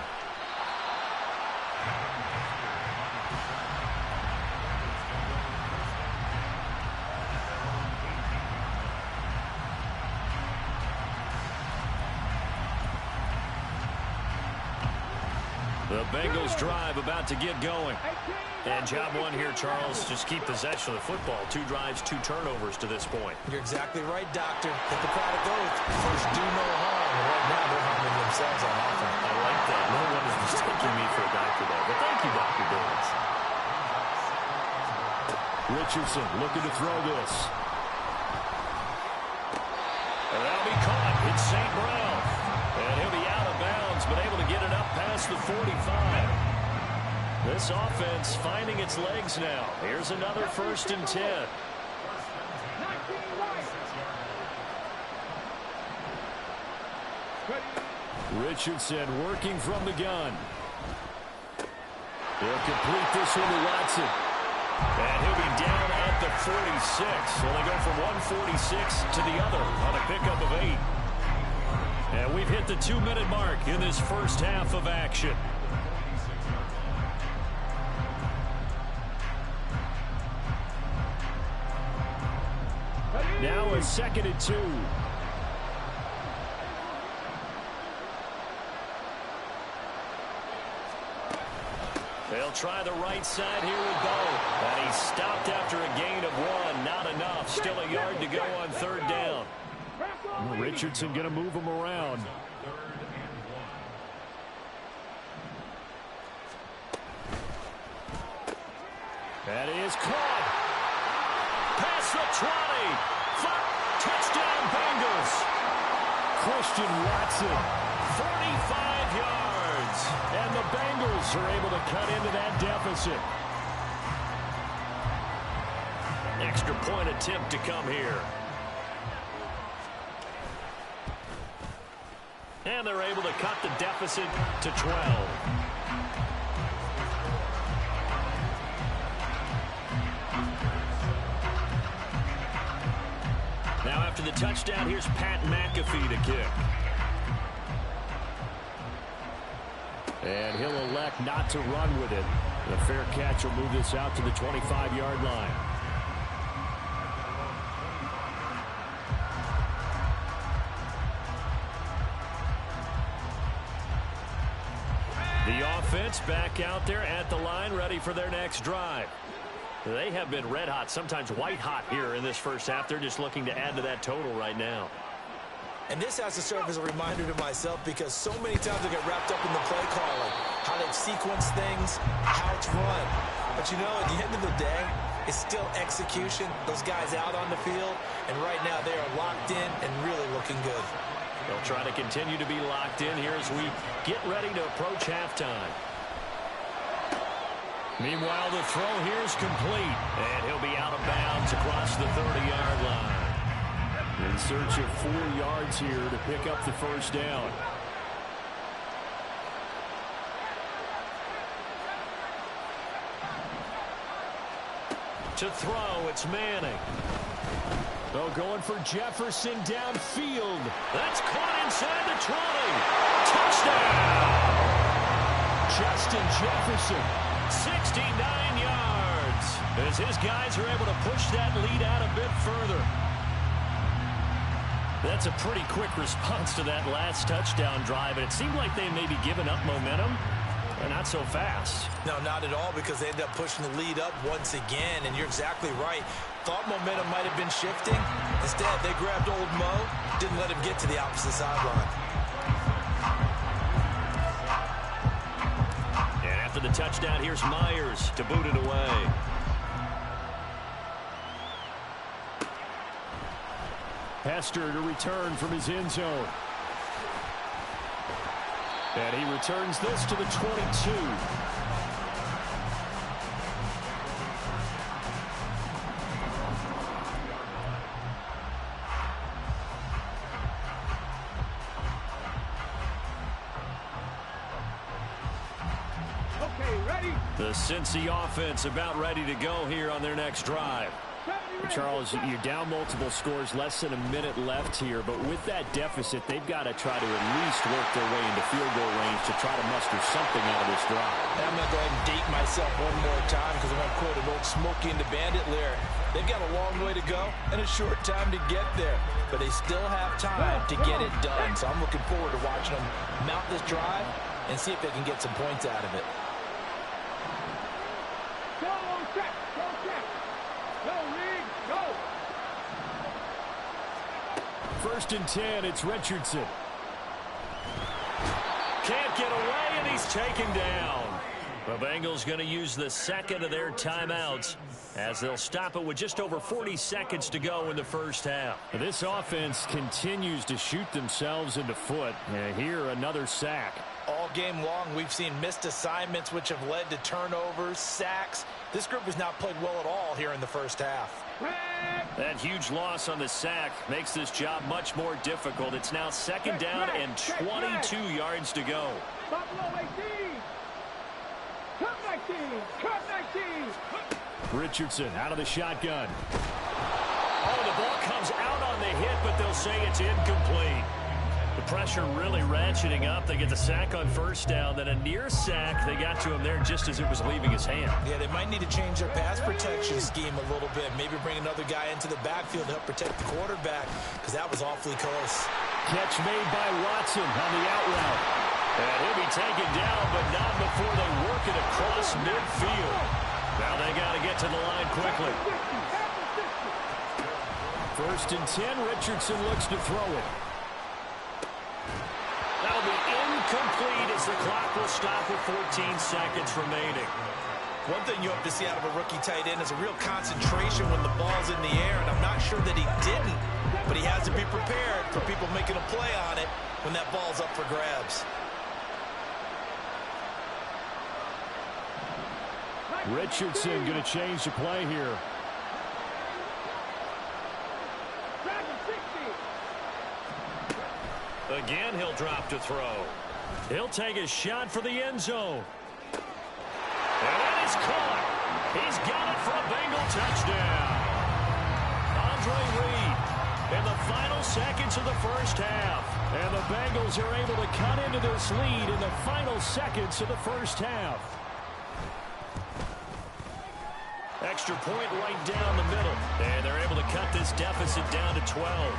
The Bengals drive about to get going. And job one here, Charles, just keep possession of the football. 2 drives, 2 turnovers to this point. You're exactly right, Doctor. Hippocratic oath. First, do no harm. And right now, they're harming themselves on offense. I like that. No one is mistaking me for a doctor there. But thank you, Dr. Davis. Richardson looking to throw this. And that'll be caught. It's St. Brown. And he'll be out of bounds, but able to get it up past the 45. This offense finding its legs now. Here's another 1st and 10. Richardson working from the gun. He'll complete this one to Watson. And he'll be down at the 46. So they go from 146 to the other on a pickup of 8. And we've hit the 2-minute mark in this first half of action. Now a 2nd and 2. They'll try the right side here with Bo. And he's stopped after a gain of 1. Not enough. Still a yard to go on 3rd down. Richardson going to move him around. That is caught. Past the 20. Touchdown Bengals. Christian Watson, 45 yards. And the Bengals are able to cut into that deficit. Extra point attempt to come here. And they're able to cut the deficit to 12. the touchdown, here's Pat McAfee to kick. And he'll elect not to run with it. The fair catch will move this out to the 25-yard line. The offense back out there at the line, ready for their next drive. They have been red hot, sometimes white hot here in this first half. They're just looking to add to that total right now. And this has to serve as a reminder to myself because so many times I get wrapped up in the play calling, how they've sequenced things, how it's run. But you know, at the end of the day, it's still execution. Those guys out on the field, and right now they are locked in and really looking good. They'll try to continue to be locked in here as we get ready to approach halftime. Meanwhile, the throw here is complete, and he'll be out of bounds across the 30-yard line. In search of 4 yards here to pick up the first down. To throw, it's Manning. Oh, going for Jefferson downfield. That's caught inside the 20. Touchdown! Justin Jefferson, 69 yards. As his guys are able to push that lead out a bit further. That's a pretty quick response to that last touchdown drive, and it seemed like they may be giving up momentum, but not so fast. No, not at all, because they end up pushing the lead up once again, and you're exactly right. Thought momentum might have been shifting. Instead, they grabbed old Mo, didn't let him get to the opposite sideline. And after the touchdown, here's Myers to boot it away. Hester to return from his end zone. And he returns this to the 22. Okay, ready? The Cincy offense about ready to go here on their next drive. Charles, you're down multiple scores, less than a minute left here, but with that deficit, they've got to try to at least work their way into field goal range to try to muster something out of this drive. I'm going to go ahead and date myself one more time because I'm going to quote an old Smokey and the Bandit lyric. They've got a long way to go and a short time to get there, but they still have time to get it done. So I'm looking forward to watching them mount this drive and see if they can get some points out of it. Go, check, go, check. Go, Reed, go. First and 10, it's Richardson. Can't get away, and he's taken down. The Bengals going to use the second of their timeouts as they'll stop it with just over 40 seconds to go in the first half. This offense continues to shoot themselves in the foot. Here, another sack. All game long, we've seen missed assignments, which have led to turnovers, sacks. This group has not played well at all here in the first half. That huge loss on the sack makes this job much more difficult. It's now second down and 22 yards to go. Buffalo 18. Cut 19. Cut 19. Richardson out of the shotgun. Oh, the ball comes out on the hit, but they'll say it's incomplete. The pressure really ratcheting up. They get the sack on first down, then a near sack. They got to him there just as it was leaving his hand. Yeah, they might need to change their pass protection scheme a little bit. Maybe bring another guy into the backfield to help protect the quarterback, because that was awfully close. Catch made by Watson on the out route. And he'll be taken down, but not before they work it across midfield. Now they got to get to the line quickly. First and 10, Richardson looks to throw it. That'll be incomplete as the clock will stop with 14 seconds remaining. One thing you hope to see out of a rookie tight end is a real concentration when the ball's in the air, and I'm not sure that he didn't, but he has to be prepared for people making a play on it when that ball's up for grabs. Richardson going to change the play here. Again, he'll drop to throw. He'll take a shot for the end zone. And that is caught. He's got it for a Bengal touchdown. Andre Reed in the final seconds of the first half. And the Bengals are able to cut into this lead in the final seconds of the first half. Extra point right down the middle. And they're able to cut this deficit down to 12.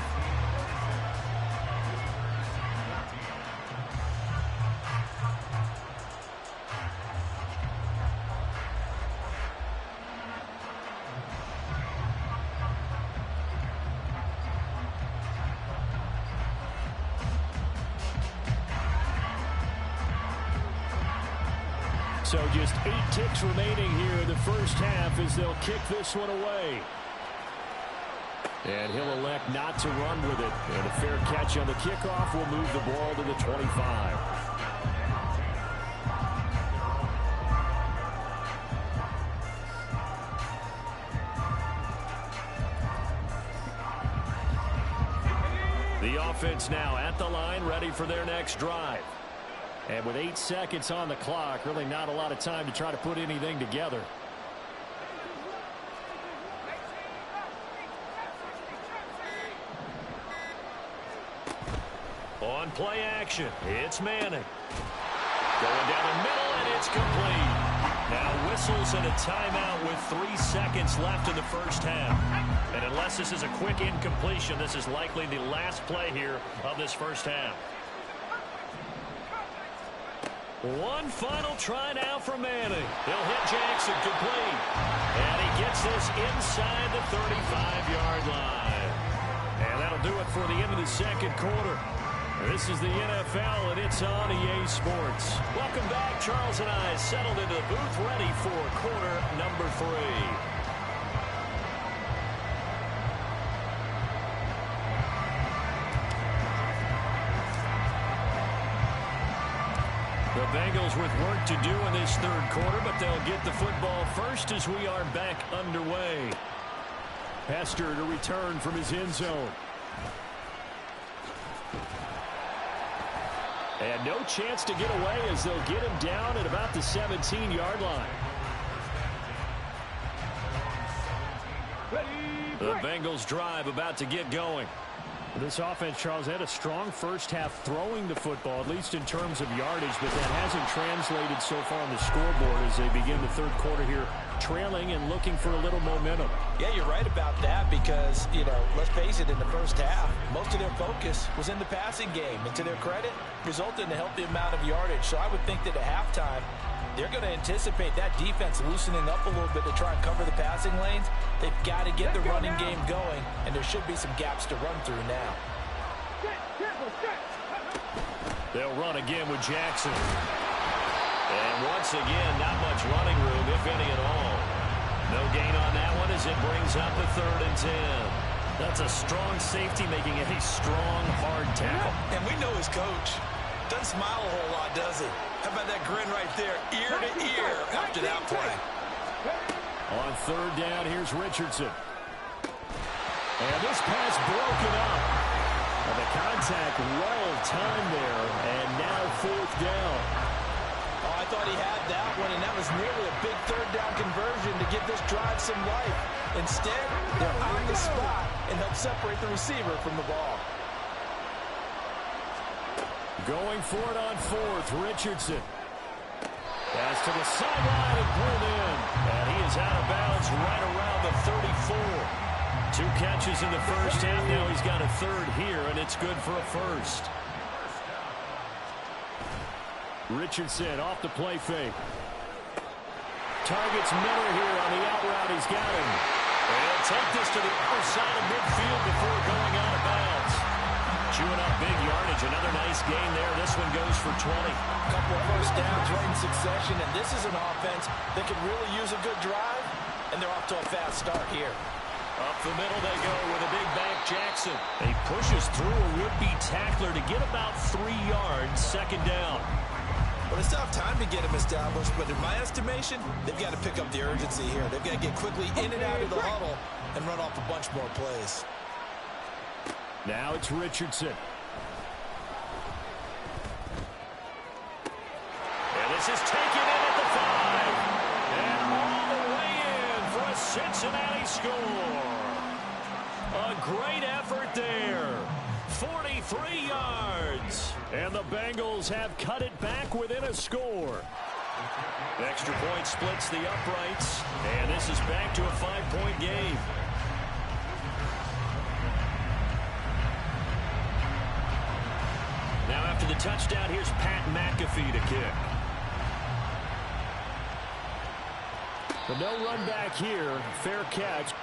So just 8 ticks remaining here in the first half as they'll kick this one away. And he'll elect not to run with it. And a fair catch on the kickoff will move the ball to the 25. The offense now at the line, ready for their next drive. And with 8 seconds on the clock, really not a lot of time to try to put anything together. On play action, it's Manning. Going down the middle, and it's complete. Now whistles and a timeout with 3 seconds left in the first half. And unless this is a quick incompletion, this is likely the last play here of this first half. One final try now for Manning. He'll hit Jackson complete. And he gets this inside the 35-yard line. And that'll do it for the end of the second quarter. This is the NFL, and it's on EA Sports. Welcome back. Charles and I settled into the booth, ready for quarter number 3. The Bengals with work to do in this third quarter, but they'll get the football first as we are back underway. Hester to return from his end zone. And no chance to get away as they'll get him down at about the 17-yard line. The Bengals drive about to get going. This offense, Charles, had a strong first half throwing the football, at least in terms of yardage, but that hasn't translated so far on the scoreboard as they begin the third quarter here, trailing and looking for a little momentum. Yeah, you're right about that because, let's face it, in the first half, most of their focus was in the passing game. And to their credit, resulted in a healthy amount of yardage. So I would think that at halftime, they're going to anticipate that defense loosening up a little bit to try and cover the passing lanes. They've got to get the running game going, and there should be some gaps to run through now. They'll run again with Jackson. And once again, not much running room, if any at all. No gain on that one as it brings up a 3rd and 10. That's a strong safety making a strong, hard tackle. And we know his coach doesn't smile a whole lot, does he? How about that grin right there, ear to ear after that play? On 3rd down, here's Richardson. And this pass broken up. And the contact well timed there, and now 4th down. Oh, I thought he had that one, and that was nearly a big 3rd down conversion to give this drive some life. Instead, they're on the spot and help separate the receiver from the ball. Going for it on 4th, Richardson. Pass to the sideline and pulled in. And he is out of bounds right around the 34. 2 catches in the first half. Now he's got a 3rd here, and it's good for a 1st. Richardson off the play fake. Targets Miller here on the out route. He's got him. And he'll take this to the other side of midfield before going out of bounds. Chewing up big yardage. Another nice gain there. This one goes for 20. A couple of first downs right in succession, and this is an offense that could really use a good drive, and they're off to a fast start here. Up the middle they go with a big back Jackson. He pushes through a would-be tackler to get about 3 yards. 2nd down. Well, it's tough time to get him established, but in my estimation, they've got to pick up the urgency here. They've got to get quickly in and out of the huddle and run off a bunch more plays. Now it's Richardson. And this is taken in at the 5. And all the way in for a Cincinnati score. A great effort there. 43 yards. And the Bengals have cut it back within a score. Extra point splits the uprights. And this is back to a 5-point game. Now after the touchdown, here's Pat McAfee to kick. But no run back here. Fair catch.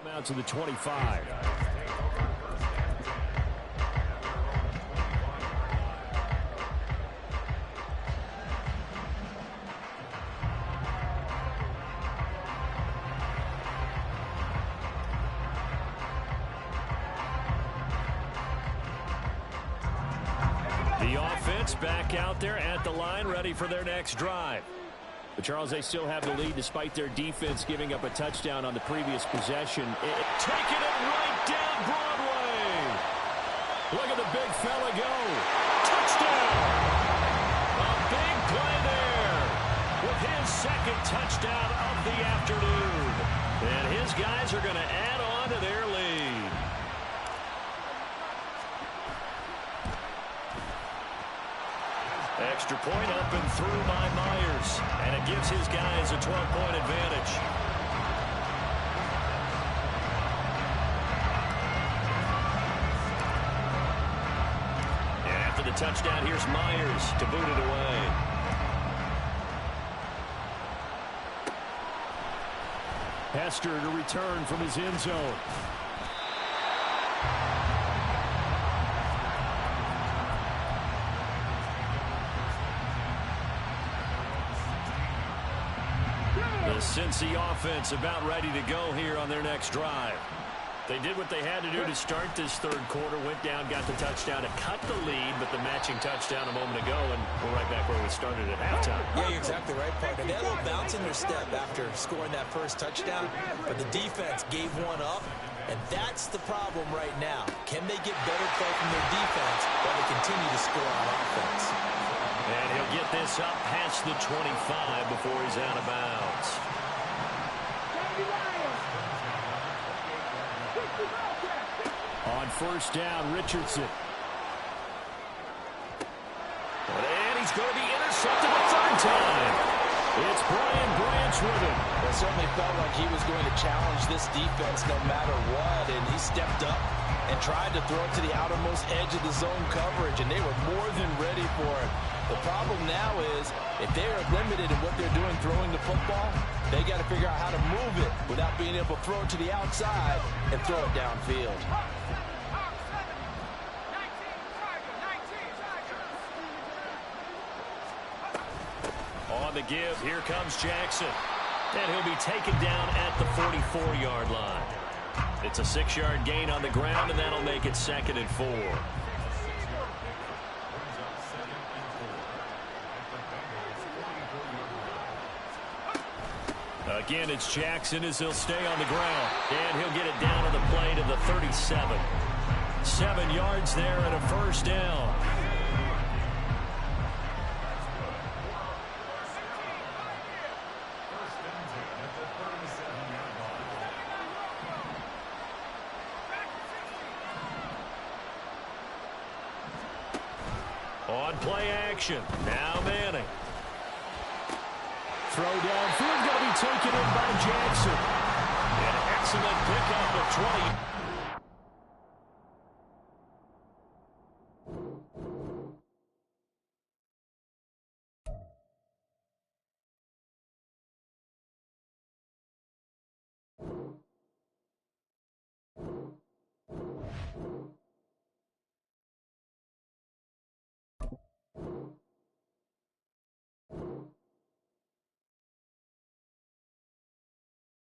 Come out to the 25. The offense back out there at the line, ready for their next drive. But, Charles, they still have the lead despite their defense giving up a touchdown on the previous possession. Taking it right down Broadway. Look at the big fella go. Touchdown. A big play there with his second touchdown of the afternoon. And his guys are going to add on to their lead. Extra point up and through by Myers. And it gives his guys a 12-point advantage. And after the touchdown, here's Myers to boot it away. Hester to return from his end zone. The Cincy offense about ready to go here on their next drive. They did what they had to do to start this third quarter, went down, got the touchdown to cut the lead, but the matching touchdown a moment ago, and we're right back where we started at halftime. Yeah, you're exactly right, partner. They had a little bounce in their step after scoring that first touchdown, but the defense gave one up, and that's the problem right now. Can they get better play from their defense while they continue to score on offense? And he'll get this up past the 25 before he's out of bounds. On first down, Richardson. And he's going to be intercepted a third time. It's Brian Branch with him. It certainly felt like he was going to challenge this defense no matter what, and he stepped up and tried to throw it to the outermost edge of the zone coverage, and they were more than ready for it. The problem now is if they are limited in what they're doing throwing the football, they got to figure out how to move it without being able to throw it to the outside and throw it downfield. On the give, here comes Jackson. And he'll be taken down at the 44-yard line. It's a 6-yard gain on the ground, and that'll make it 2nd and 4. Again, it's Jackson as he'll stay on the ground. And he'll get it down on the play to the 37. 7 yards there and a first down. On play action. Now Manning. Throw downfield going to be taken in by Jackson. An excellent pickup of 20.